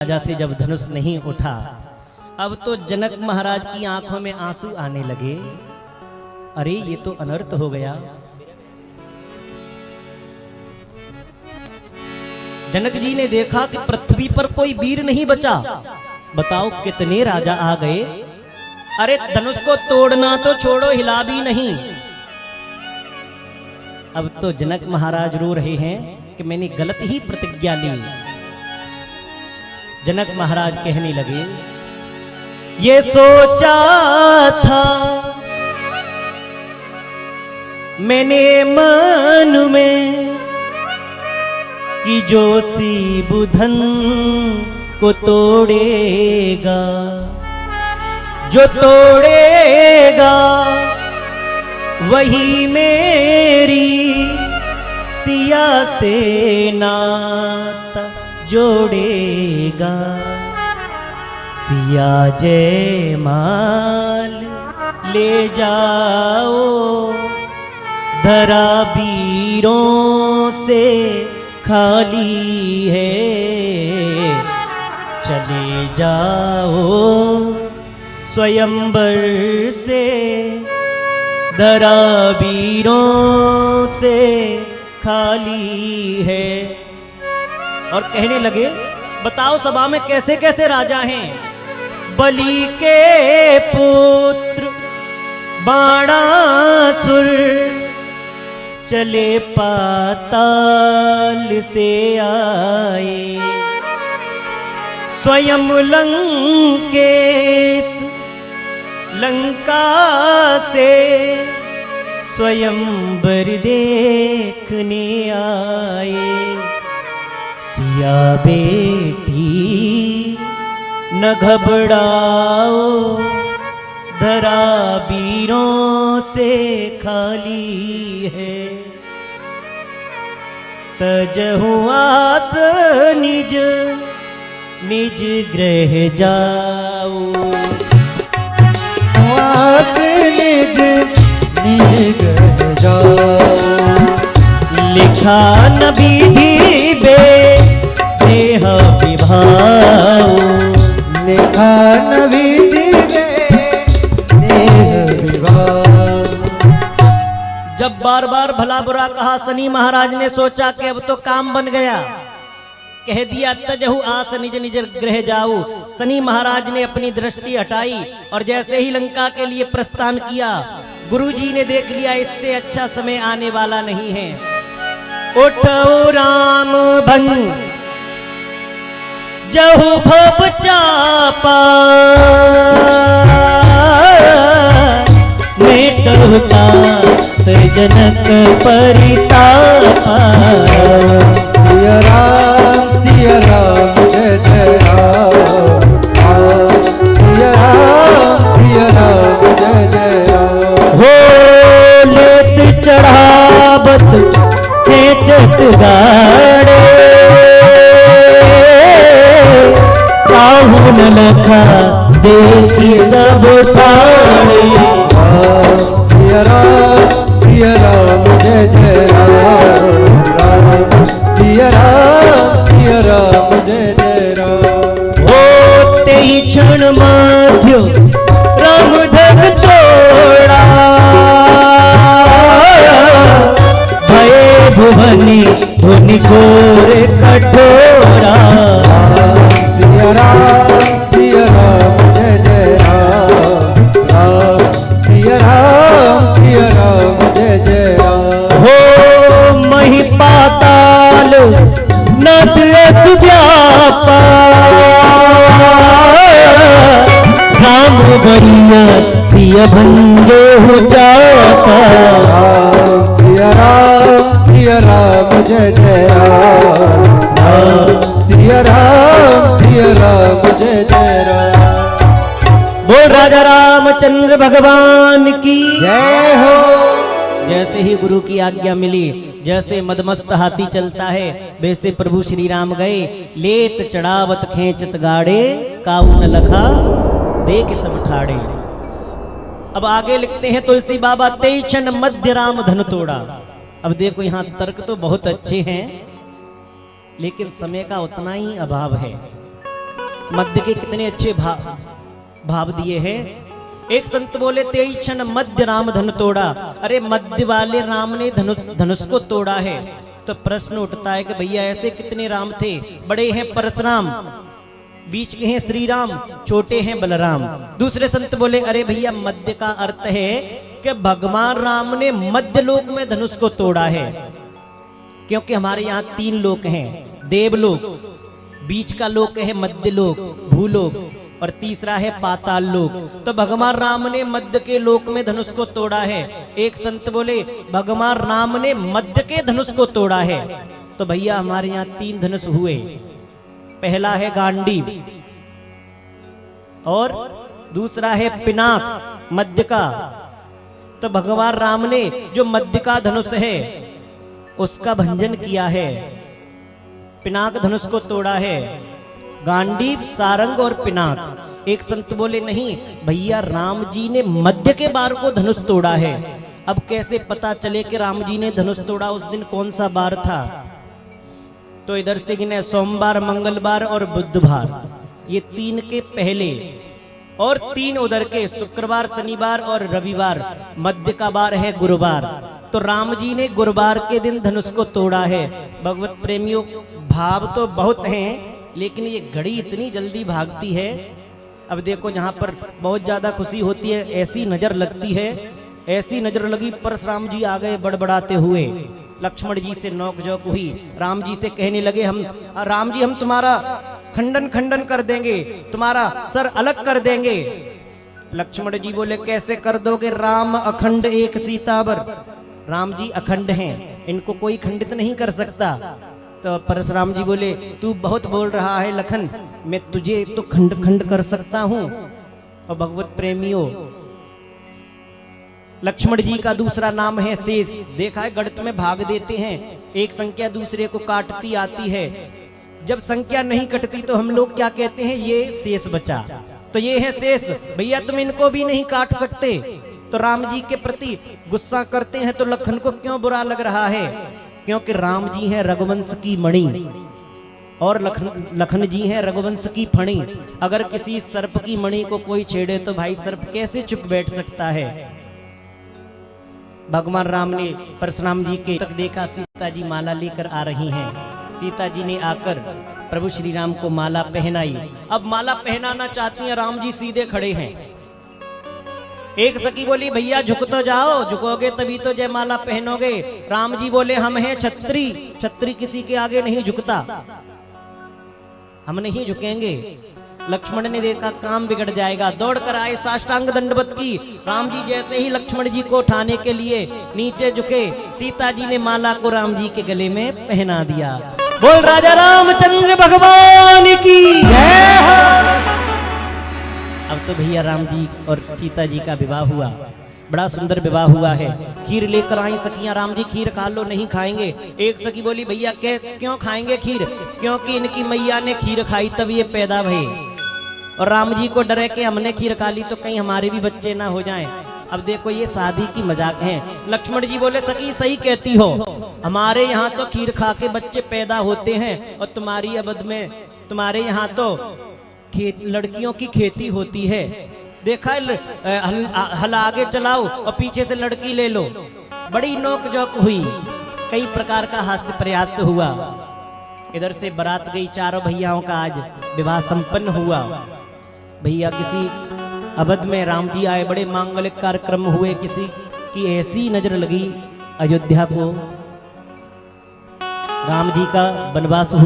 राजा से जब धनुष नहीं उठा, अब तो जनक महाराज की आंखों में आंसू आने लगे। अरे ये तो अनर्थ हो गया। जनक जी ने देखा कि पृथ्वी पर कोई वीर नहीं बचा। बताओ कितने राजा आ गए। अरे धनुष को तोड़ना तो छोड़ो, हिला भी नहीं। अब तो जनक महाराज रो रहे हैं कि मैंने गलत ही प्रतिज्ञा ली। जनक महाराज कहने लगे, ये सोचा था मैंने मन में कि जो बुधन को तोड़ेगा, जो तोड़ेगा वही मेरी सिया से नाता जोड़ेगा। सिया जय माल ले जाओ, धरा वीरों से खाली है। चले जाओ स्वयंवर से, धरा वीरों से खाली है। और कहने लगे, बताओ सभा में कैसे कैसे राजा हैं। बलि के पुत्र बाणासुर चले पाताल से आए। स्वयं लंकेश लंका से स्वयंवर देखने आए। सिया बेटी न घबराओ, धरा वीरों से खाली है। तजहु आस निज निज गृह जाओ, आस निज निज गृह जाओ। लिखा न विधि बे देह विभाओ, लिखा न विधि बे देह विभाओ। जब बार बार भला बुरा कहा, शनि महाराज ने सोचा कि अब तो काम बन गया। कह दिया तजहु आस निज निज गृह जाओ। शनि महाराज ने अपनी दृष्टि हटाई और जैसे ही लंका के लिए प्रस्थान किया, गुरुजी ने देख लिया इससे अच्छा समय आने वाला नहीं है। उठो राम भंग जहु भव चापा, मेटहुता जनक परितापा। सिया राम जय जय राम। सिया राम जय जय राम। हो लेत चढ़ावत खेचत गाड़े, काहू न लखा देखी सब ठाणे। सिया राम जय जय राम। सिया राम जय जय राम। होते ही क्षण माध्यो राम धग तोड़ा, भये भुवनी धुनि घोर कठोरा। सिया राम जय जय राम। सिया राम जय जय राम। हो मही पाताल नद अस व्यापा, राम बरिया सिया भंगे हो जापा। सिया राम जय जय राम। सिया राम जय जय राम। बोल राजा रामचंद्र भगवान की जय हो। जैसे ही गुरु की आज्ञा मिली, जैसे मदमस्त हाथी चलता है, वैसे प्रभु श्री राम गए। लेत चढ़ावत खेचत गाड़े, काऊ न लखा देख सब ठाड़े। अब आगे लिखते हैं तुलसी बाबा, तेई क्षण मध्य राम धन तोड़ा। अब देखो यहाँ तर्क तो बहुत अच्छे हैं, लेकिन समय का उतना ही अभाव है। मध्य के कितने अच्छे भाव दिए हैं। एक संत बोले तेई क्षण मध्य राम धनु तोड़ा। अरे मध्य वाले राम ने धनुष को तोड़ा है। तो प्रश्न उठता है कि भैया ऐसे कितने राम थे? बड़े हैं परशुराम, बीच के हैं श्री राम, छोटे हैं बलराम। दूसरे संत बोले अरे भैया मध्य का अर्थ है कि भगवान राम ने मध्य लोक में धनुष को तोड़ा है, क्योंकि हमारे यहाँ 3 लोक हैं, देवलोक, बीच का लोक है मध्य लोक भूलोक, और तीसरा है पाताल लोक। तो भगवान राम ने मध्य के लोक में धनुष को तोड़ा है। एक संत बोले भगवान राम ने मध्य के धनुष को तोड़ा है। तो भैया हमारे यहाँ 3 धनुष हुए। पहला है गांडीव और दूसरा है पिनाक मध्य का। तो भगवान राम ने जो मध्य का धनुष है उसका भंजन किया है, पिनाक धनुष को तोड़ा है। गांडीव, सारंग और पिनाक। एक संत बोले नहीं भैया राम जी ने मध्य के बार को धनुष तोड़ा है। अब कैसे पता चले कि राम जी ने धनुष तोड़ा? उस दिन कौन सा बार था? तो इधर से गिने सोमवार, मंगलवार और बुधवार, ये 3 के पहले, और 3 उधर के शुक्रवार, शनिवार और रविवार। मध्य का बार है गुरुवार। तो राम जी ने गुरुवार के दिन धनुष को तोड़ा है। भगवत प्रेमियों, भाव तो बहुत हैं, लेकिन ये घड़ी इतनी जल्दी भागती है। अब देखो जहाँ पर बहुत ज्यादा खुशी होती है ऐसी नजर लगती है। ऐसी नजर लगी, परशुराम जी आ गए बड़बड़ाते हुए, लक्ष्मण जी से नोकझोंक हुई। राम जी से कहने लगे राम जी हम तुम्हारा खंडन कर देंगे, तुम्हारा सर अलग कर देंगे। लक्ष्मण जी बोले कैसे कर दोगे? राम अखंड एक सीतावर। राम जी अखंड हैं, इनको कोई खंडित नहीं कर सकता। तो परशुराम जी बोले तू बहुत बोल रहा है लखन, मैं तुझे तो खंड कर सकता हूं। और भगवत प्रेमियों, लक्ष्मण जी का दूसरा नाम है शेष। देखा है गणित में भाग देते हैं, एक संख्या दूसरे को काटती आती है। जब संख्या नहीं कटती तो हम लोग क्या कहते हैं? ये शेष बचा। तो ये है शेष, भैया तुम इनको भी नहीं काट सकते। तो राम जी के प्रति गुस्सा करते हैं। तो लखन को क्यों बुरा लग रहा है? क्योंकि राम जी हैं रघुवंश की मणि और लखन जी हैं रघुवंश की फणी। अगर किसी सर्प की मणि को कोई छेड़े तो भाई सर्प कैसे चुप बैठ सकता है? भगवान राम ने परशुराम जी के तक देखा, सीता जी माला लेकर आ रही हैं। सीता जी ने आकर प्रभु श्री राम को माला पहनाई। अब माला पहनाना चाहती हैं, राम जी सीधे खड़े हैं। एक सखी बोली भैया झुक तो जाओ, झुकोगे तभी तो जयमाला पहनोगे। राम जी बोले हम हैं छत्री, छत्री किसी के आगे नहीं झुकता, हम नहीं झुकेंगे। लक्ष्मण ने देखा काम बिगड़ जाएगा, दौड़ कर आए, साष्टांग दंडवत की। राम जी जैसे ही लक्ष्मण जी को उठाने के लिए नीचे झुके, सीता जी ने माला को राम जी के गले में पहना दिया। बोल राजा रामचंद्र भगवान की जय हो। अब तो भैया राम जी और सीता जी का विवाह हुआ, बड़ा सुंदर विवाह हुआ है। खीर लेकर आई सखियां, राम जी खीर खा लो, नहीं खाएंगे। एक सखी बोली भैया क्यों खाएंगे खीर? क्योंकि इनकी मैया ने खीर खाई तब ये पैदा भये, और राम जी को डरे कि हमने खीर खा ली तो कहीं हमारे भी बच्चे ना हो जाएं। अब देखो ये शादी की मजाक है। लक्ष्मण जी बोले सखी सही कहती हो, हमारे यहाँ तो खीर खा के बच्चे पैदा होते हैं, और तुम्हारी अवध में तुम्हारे यहाँ तो लड़कियों की खेती होती है। देखा हल आगे चलाओ और पीछे से लड़की ले लो। बड़ी नोकझोंक हुई, कई प्रकार का हास्य प्रयास हुआ। इधर से बारात गई, चारों भैयाओं का आज विवाह संपन्न हुआ। भैया किसी अवध में राम जी आए, बड़े मांगलिक कार्यक्रम हुए। किसी की ऐसी नजर लगी अयोध्या को, राम जी का वनवास हुआ।